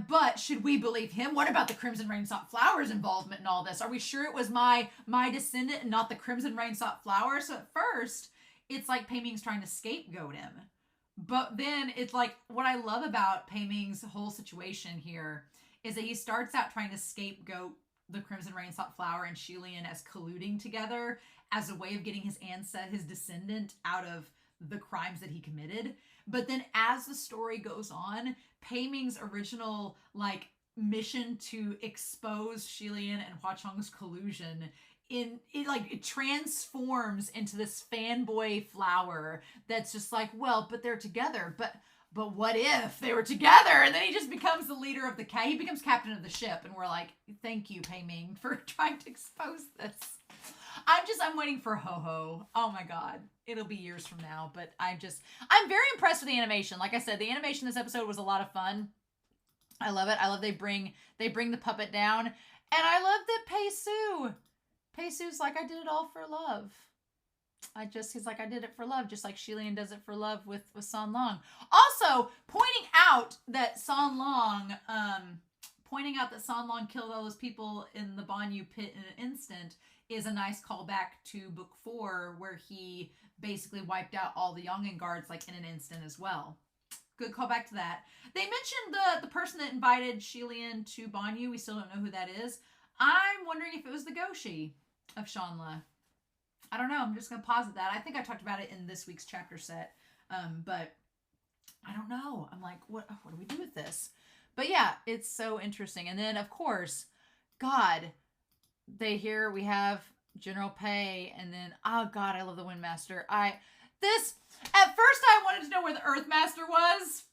But should we believe him? What about the Crimson Rain Sought Flower's involvement in all this? Are we sure it was my descendant and not the Crimson Rain Sought Flower? So at first, it's like Pei Ming's trying to scapegoat him. But then it's like, what I love about Pei Ming's whole situation here is that he starts out trying to scapegoat the Crimson Rain Sought Flower and Shilian as colluding together as a way of getting his descendant, out of the crimes that he committed. But then as the story goes on, Pei Ming's original like mission to expose Shilian and Hua Chong's collusion it transforms into this fanboy flower that's just like, well, but they're together, but what if they were together? And then he just becomes the leader of he becomes captain of the ship, and we're like, thank you, Pei Ming, for trying to expose this. I'm waiting for Ho-Ho. Oh my God. It'll be years from now, but I'm very impressed with the animation. Like I said, the animation this episode was a lot of fun. I love it. I love they bring the puppet down. And I love that Pei Su's like, I did it all for love. He's like, I did it for love, just like Shilian does it for love with San Long. Also, pointing out that San Long killed all those people in the Banyu pit in an instant is a nice callback to book 4, where he basically wiped out all the Yongin guards like in an instant as well. Good callback to that. They mentioned the person that invited Shilian to Banyu. We still don't know who that is. I'm wondering if it was the Goshi of Shanla. I don't know. I'm just going to posit that. I think I talked about it in this week's chapter set. But I don't know. I'm like, what do we do with this? But yeah, it's so interesting. And then, of course, God, we have General Pei, and then, oh God, I love the Windmaster. At first I wanted to know where the Earthmaster was,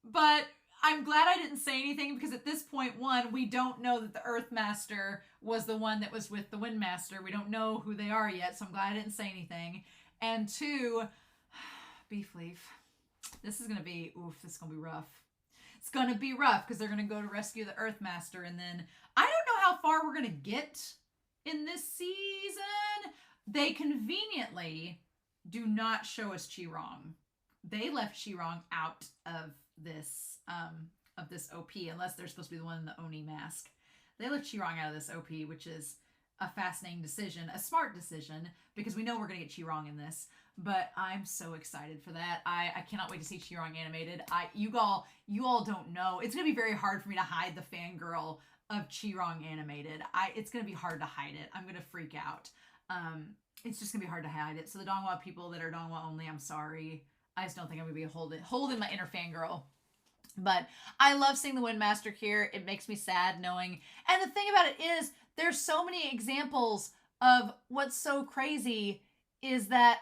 but I'm glad I didn't say anything, because at this point, 1, we don't know that the Earthmaster was the one that was with the Windmaster. We don't know who they are yet, so I'm glad I didn't say anything. And 2, Beef Leaf. This is going to be rough. It's going to be rough, because they're going to go to rescue the Earthmaster, and then I don't know how far we're going to get in this season. They conveniently do not show us Chi-Rong. They left Chi-Rong out of this OP, unless they're supposed to be the one in the Oni mask. They left Chi-Rong out of this OP, which is a fascinating decision, a smart decision, because we know we're going to get Chi-Rong in this. But I'm so excited for that. I cannot wait to see Chi-Rong animated. You all don't know. It's going to be very hard for me to hide the fangirl of Chi-Rong animated. It's going to be hard to hide it. I'm going to freak out. It's just going to be hard to hide it. So the donghua people that are donghua only, I'm sorry. I just don't think I'm going to be holding my inner fangirl. But I love seeing the Windmaster here. It makes me sad knowing. And the thing about it is, there's so many examples of what's so crazy is that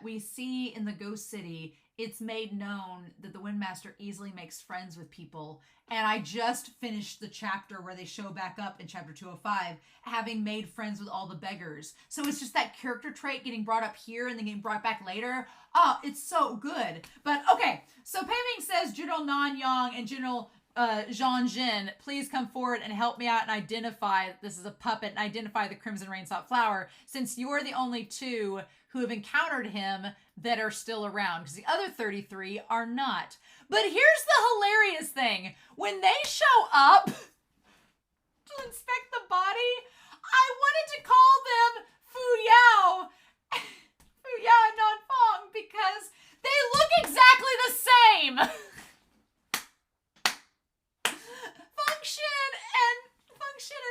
we see in the Ghost City, it's made known that the Windmaster easily makes friends with people. And I just finished the chapter where they show back up in chapter 205, having made friends with all the beggars. So it's just that character trait getting brought up here and then getting brought back later. Oh, it's so good. But okay, so Pei Ming says, General Nan Yang and General Zhang Jin, please come forward and help me out and identify, this is a puppet, and identify the Crimson Rain Sought Flower, since you're the only two who have encountered him that are still around, because the other 33 are not. But here's the hilarious thing. When they show up to inspect the body, I wanted to call them Fu Yao and Nan Fong, because they look exactly the same. Function and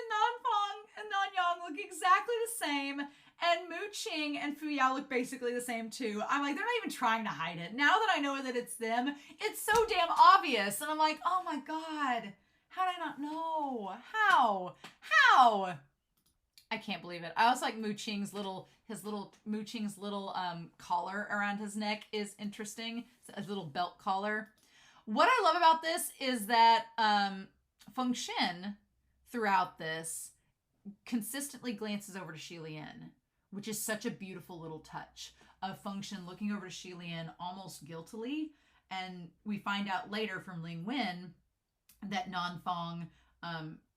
Nan Fong and Nan Yang look exactly the same, and Mu Qing and Fu Yao look basically the same too. I'm like, they're not even trying to hide it. Now that I know that it's them, it's so damn obvious. And I'm like, oh my God, how did I not know? How? I can't believe it. I also like Mu Qing's little collar around his neck is interesting. It's a little belt collar. What I love about this is that Feng Xin, throughout this, consistently glances over to Xi Lian, which is such a beautiful little touch of Feng Xin looking over to Xi Lian almost guiltily. And we find out later from Ling Wen that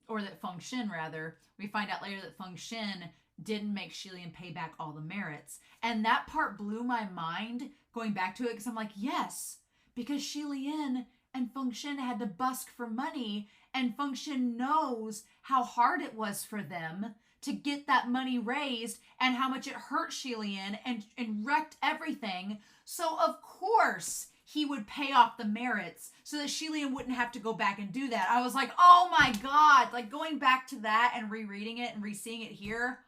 or that Feng Xin rather, we find out later that Feng Xin didn't make Xi Lian pay back all the merits. And that part blew my mind going back to it, because I'm like, yes, because Xi Lian and Feng Xin had to busk for money, and Feng Xin knows how hard it was for them to get that money raised and how much it hurt Xi Lian and wrecked everything. So of course he would pay off the merits so that Xi Lian wouldn't have to go back and do that. I was like, oh my God, like going back to that and rereading it and re-seeing it here.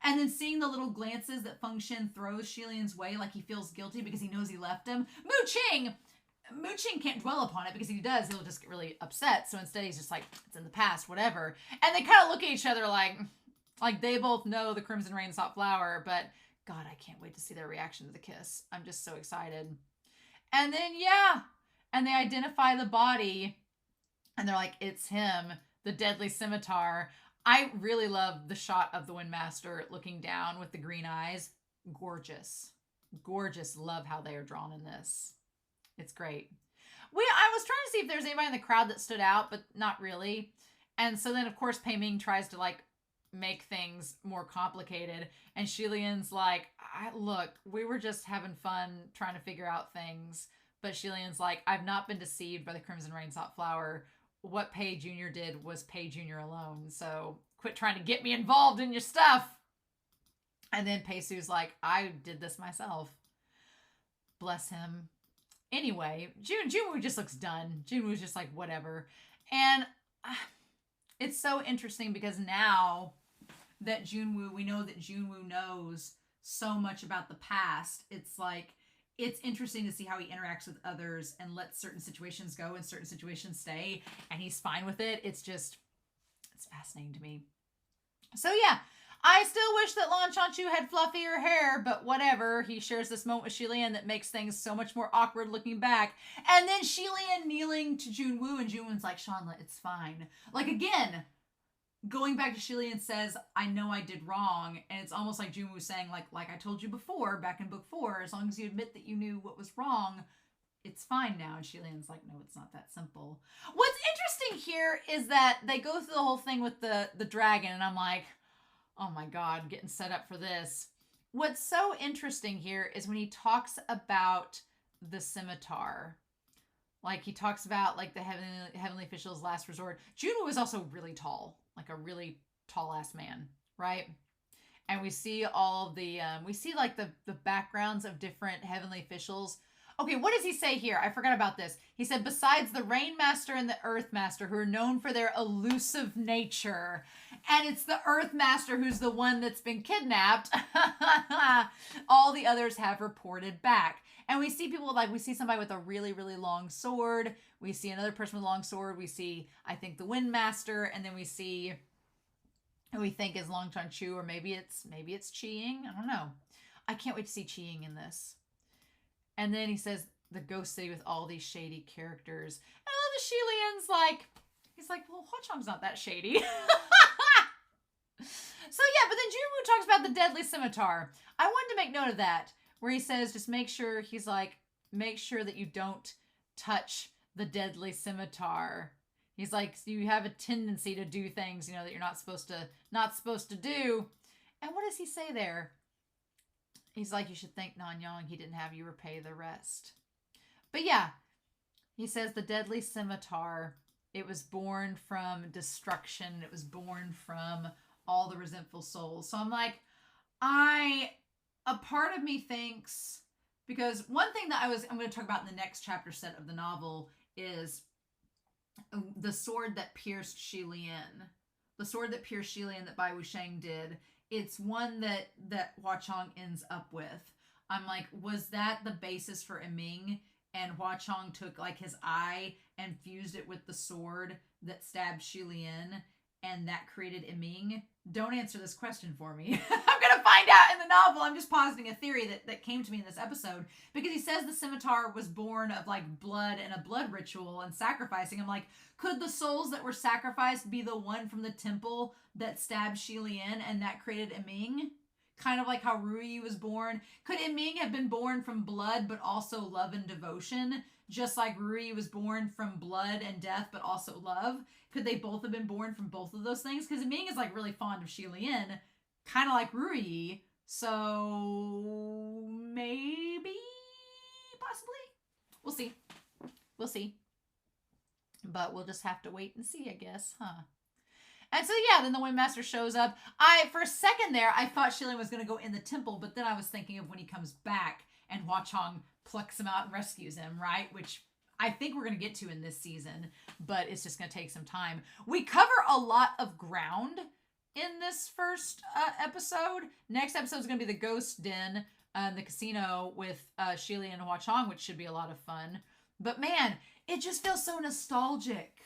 And then seeing the little glances that Feng Xin throws Xi Lian's way, like he feels guilty because he knows he left him. Mu Qing can't dwell upon it, because if he does, he'll just get really upset. So instead he's just like, it's in the past, whatever. And they kind of look at each other like they both know the Crimson Rain Sought Flower, but God, I can't wait to see their reaction to the kiss. I'm just so excited. And then, and they identify the body, and they're like, it's him, the deadly scimitar. I really love the shot of the Windmaster looking down with the green eyes. Gorgeous. Gorgeous. Love how they are drawn in this. It's great. I was trying to see if there's anybody in the crowd that stood out, but not really. And so then, of course, Pei Ming tries to, like, make things more complicated. And Xi Lian's like, look, we were just having fun trying to figure out things. But Xi Lian's like, I've not been deceived by the Crimson Rain Sought Flower. What Pei Jr. did was Pei Jr. alone. So quit trying to get me involved in your stuff. And then Pei Su's like, I did this myself. Bless him. Anyway, Junwoo just looks done. Junwoo's just like, whatever. And it's so interesting because now that we know that Junwoo knows so much about the past. It's like, it's interesting to see how he interacts with others and lets certain situations go and certain situations stay. And he's fine with it. It's fascinating to me. So yeah, I still wish that Lan Chanchu had fluffier hair, but whatever. He shares this moment with Xi Lian that makes things so much more awkward looking back. And then Xi Lian kneeling to Junwoo, and Junwoo's like, Shanla, it's fine. Like, again, going back to Xi Lian says, I know I did wrong. And it's almost like Junwoo saying, like I told you before, back in book 4, as long as you admit that you knew what was wrong, it's fine now. And Xi Lian's like, no, it's not that simple. What's interesting here is that they go through the whole thing with the dragon, and I'm like, oh my God, getting set up for this. What's so interesting here is when he talks about the scimitar. Like, he talks about, like, the heavenly official's last resort. Junwoo is also really tall, like a really tall-ass man, right? And we see all of the, like, the backgrounds of different heavenly officials. Okay, what does he say here? I forgot about this. He said, besides the Rain Master and the Earth Master, who are known for their elusive nature. And it's the Earth Master who's the one that's been kidnapped. All the others have reported back. And we see people we see somebody with a really, really long sword. We see another person with a long sword. We see, I think, the Wind Master, and then we see who we think is Long Chan Chu, or maybe it's Chi-Ying. I don't know. I can't wait to see Chi-Ying in this. And then he says the Ghost City with all these shady characters. And I love the Shi Lian's he's like, well, Hua Chong's not that shady. So yeah, but then Junwoo talks about the deadly scimitar. I wanted to make note of that, where he says, just make sure that you don't touch the deadly scimitar. He's like, you have a tendency to do things, that you're not supposed to do. And what does he say there? He's like, you should thank Nanyang he didn't have you repay the rest. But yeah, he says the deadly scimitar, it was born from destruction. It was born from all the resentful souls. So I'm like, a part of me thinks, because one thing that I'm going to talk about in the next chapter set of the novel is the sword that pierced Shi Lian. The sword that pierced Shi Lian that Bai Wusheng did. It's one that Hua Chong ends up with. I'm like, was that the basis for Ming? And Hua Chong took his eye and fused it with the sword that stabbed Shi Lian, and that created Ming? Don't answer this question for me. I'm going to find out in the novel. I'm just positing a theory that came to me in this episode, because he says the scimitar was born of blood and a blood ritual and sacrificing. I'm like, could the souls that were sacrificed be the one from the temple that stabbed Shi Lian and that created Ming? Kind of like how Rui was born. Could Ming have been born from blood but also love and devotion? Just like Rui was born from blood and death but also love? Could they both have been born from both of those things? Because Ming is really fond of Shi Lian, kind of like Rui. So maybe, possibly. We'll see. But we'll just have to wait and see, I guess, huh? And so, yeah, then the Windmaster shows up. For a second there, I thought Shi Lian was going to go in the temple, but then I was thinking of when he comes back and Hua Chong plucks him out and rescues him, right? Which I think we're going to get to in this season, but it's just going to take some time. We cover a lot of ground in this first episode. Next episode is going to be the Ghost Den, the casino with Shi Lian and Hua Chong, which should be a lot of fun. But man, it just feels so nostalgic.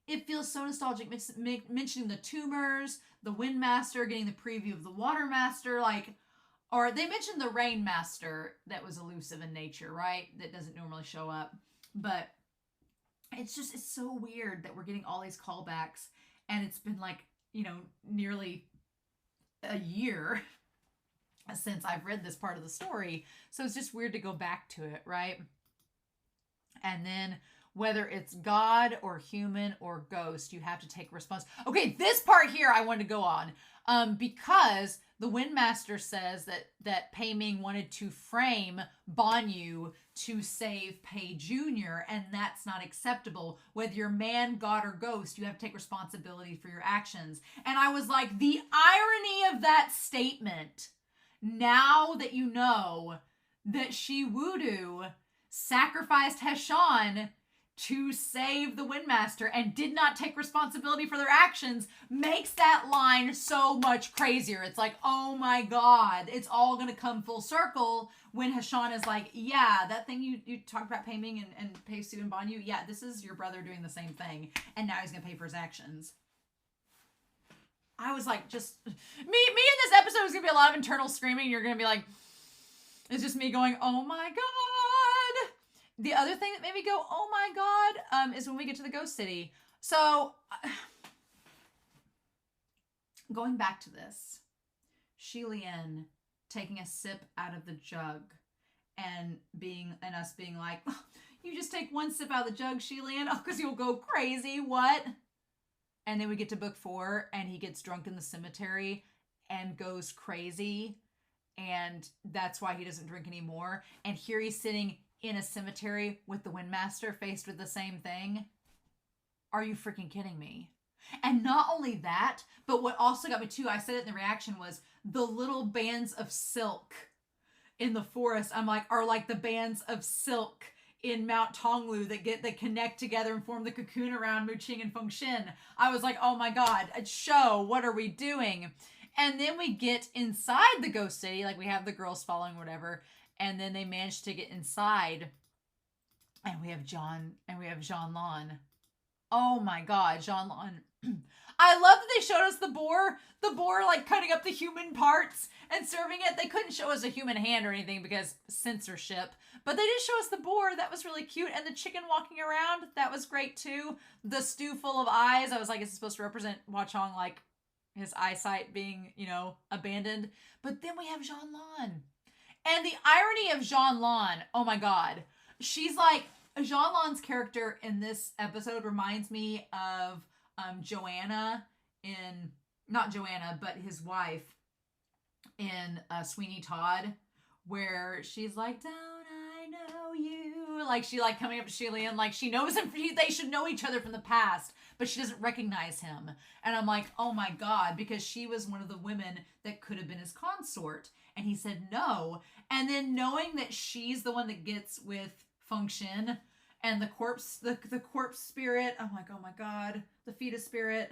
It feels so nostalgic, mentioning the tumors, the Wind Master, getting the preview of the Water Master, or they mentioned the Rain Master that was elusive in nature, right? That doesn't normally show up. But it's so weird that we're getting all these callbacks, and it's been nearly a year since I've read this part of the story. So it's just weird to go back to it, right? And then whether it's God or human or ghost, you have to take responsibility. Okay, this part here I wanted to go on. Because the Windmaster says that Pei Ming wanted to frame Banyu to save Pei Jr., and that's not acceptable. Whether you're man, God, or ghost, you have to take responsibility for your actions. And I was like, the irony of that statement, now that you know that Shi Wudu sacrificed Heshan to save the Windmaster and did not take responsibility for their actions, makes that line so much crazier. It's like, oh my God, it's all going to come full circle when Heshan is like, yeah, that thing you talked about Pei Ming and Pei Su and Banyu, yeah, this is your brother doing the same thing, and now he's going to pay for his actions. I was like, just, me in this episode is going to be a lot of internal screaming. You're going to be like, it's just me going, oh my God. The other thing that made me go, oh my God, is when we get to the Ghost City. So, going back to this, Shi Lian taking a sip out of the jug and us being like, oh, you just take one sip out of the jug, Shi Lian, oh, because you'll go crazy, what? And then we get to book 4 and he gets drunk in the cemetery and goes crazy. And that's why he doesn't drink anymore. And here he's sitting in a cemetery with the Windmaster faced with the same thing. Are you freaking kidding me? And not only that, but what also got me too, I said it in the reaction, was the little bands of silk in the forest. I'm like, are like the bands of silk in Mount Tonglu that connect together and form the cocoon around Muqing and Fengshin. I was like, oh my God, a show, what are we doing? And then we get inside the Ghost City, like we have the girls following whatever, And then they managed to get inside. And we have Jean-Lon. Oh my God, Jean-Lon. I love that they showed us the boar like cutting up the human parts and serving it. They couldn't show us a human hand or anything because censorship, but they did show us the boar. That was really cute. And the chicken walking around, that was great too. The stew full of eyes. I was like, is it supposed to represent Hua Chong, like his eyesight being, abandoned? But then we have Jean-Lon. And the irony of Jean-Lon, oh my God. She's like, Jean-Lon's character in this episode reminds me of Joanna not Joanna, but his wife in Sweeney Todd, where she's like, don't I know you? Like, she like coming up to Shilian, like she knows him, they should know each other from the past, but she doesn't recognize him. And I'm like, oh my God, because she was one of the women that could have been his consort. And he said no. And then knowing that she's the one that gets with Function and the corpse spirit, I'm like, oh my God, the fetus spirit.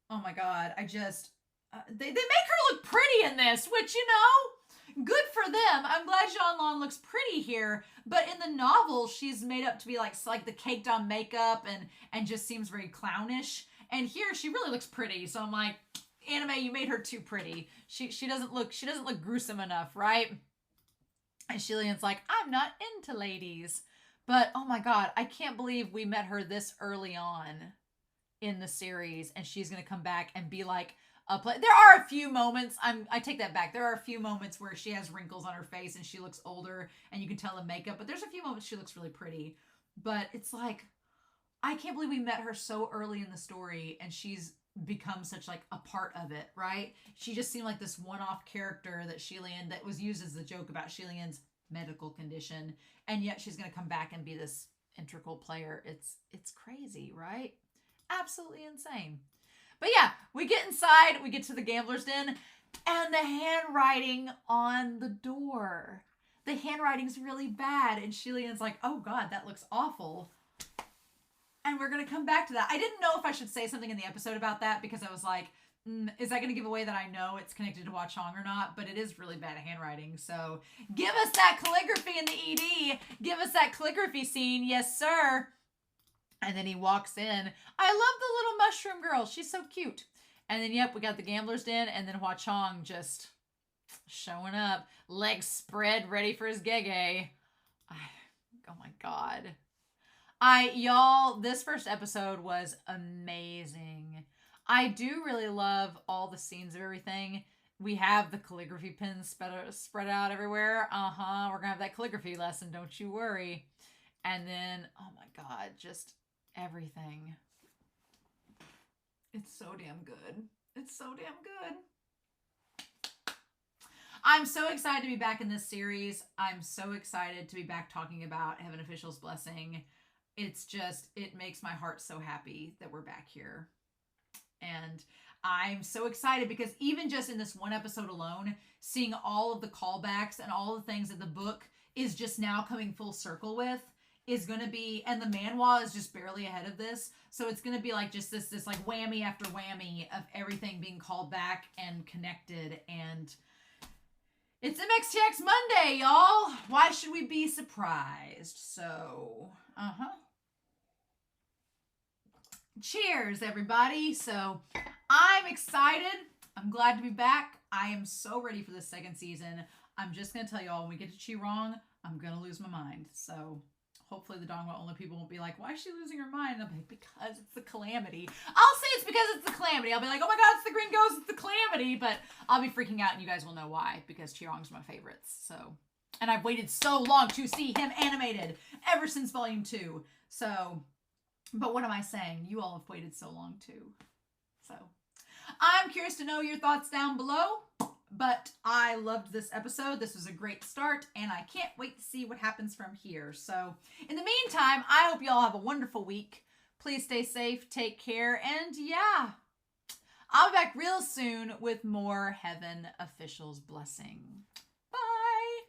Oh my God, I just, they make her look pretty in this, which, good for them. I'm glad Jean-Lon looks pretty here, but in the novel, she's made up to be like the caked on makeup and just seems very clownish. And here, she really looks pretty. So I'm like, anime, you made her too pretty. She doesn't look gruesome enough, right? And Shilian's like, I'm not into ladies. But oh my God, I can't believe we met her this early on in the series, and she's gonna come back and be like there are a few moments, I take that back. There are a few moments where she has wrinkles on her face and she looks older and you can tell the makeup, but there's a few moments she looks really pretty. But it's like, I can't believe we met her so early in the story and she's become such like a part of it, right? She just seemed like this one-off character that was used as a joke about Shilian's medical condition, and yet she's going to come back and be this integral player. It's crazy, right? Absolutely insane. But yeah, we get inside, we get to the gambler's den, and the handwriting on the door. The handwriting's really bad, and Shilian's like, oh God, that looks awful. And we're going to come back to that. I didn't know if I should say something in the episode about that because I was like, is that going to give away that I know it's connected to Hua Chong or not? But it is really bad handwriting. So give us that calligraphy in the ED. Give us that calligraphy scene. Yes, sir. And then he walks in. I love the little mushroom girl. She's so cute. And then, yep, we got the gambler's den. And then Hua Chong just showing up. Legs spread, ready for his gege. Oh my God. Y'all, this first episode was amazing. I do really love all the scenes of everything. We have the calligraphy pins spread out everywhere. We're going to have that calligraphy lesson, don't you worry. And then, oh my God, just everything. It's so damn good. It's so damn good. I'm so excited to be back in this series. I'm so excited to be back talking about Heaven Official's Blessing. It's just, it makes my heart so happy that we're back here. And I'm so excited because even just in this one episode alone, seeing all of the callbacks and all the things that the book is just now coming full circle with is going to be, and the manhwa is just barely ahead of this. So it's going to be like just this like whammy after whammy of everything being called back and connected. And it's MXTX Monday, y'all. Why should we be surprised? So, cheers, everybody. So I'm excited. I'm glad to be back. I am so ready for this second season. I'm just going to tell you all, when we get to Chi-Rong, I'm going to lose my mind. So hopefully the donghua-only people won't be like, why is she losing her mind? I'll be like, because it's the calamity. I'll say it's because it's the calamity. I'll be like, oh my God, it's the green ghost, it's the calamity. But I'll be freaking out and you guys will know why, because Chi-Rong's my favorites. So, and I've waited so long to see him animated ever since volume 2. So, but what am I saying? You all have waited so long too. So I'm curious to know your thoughts down below. But I loved this episode. This was a great start, and I can't wait to see what happens from here. So, in the meantime, I hope you all have a wonderful week. Please stay safe, take care, and yeah, I'll be back real soon with more Heaven Official's Blessing.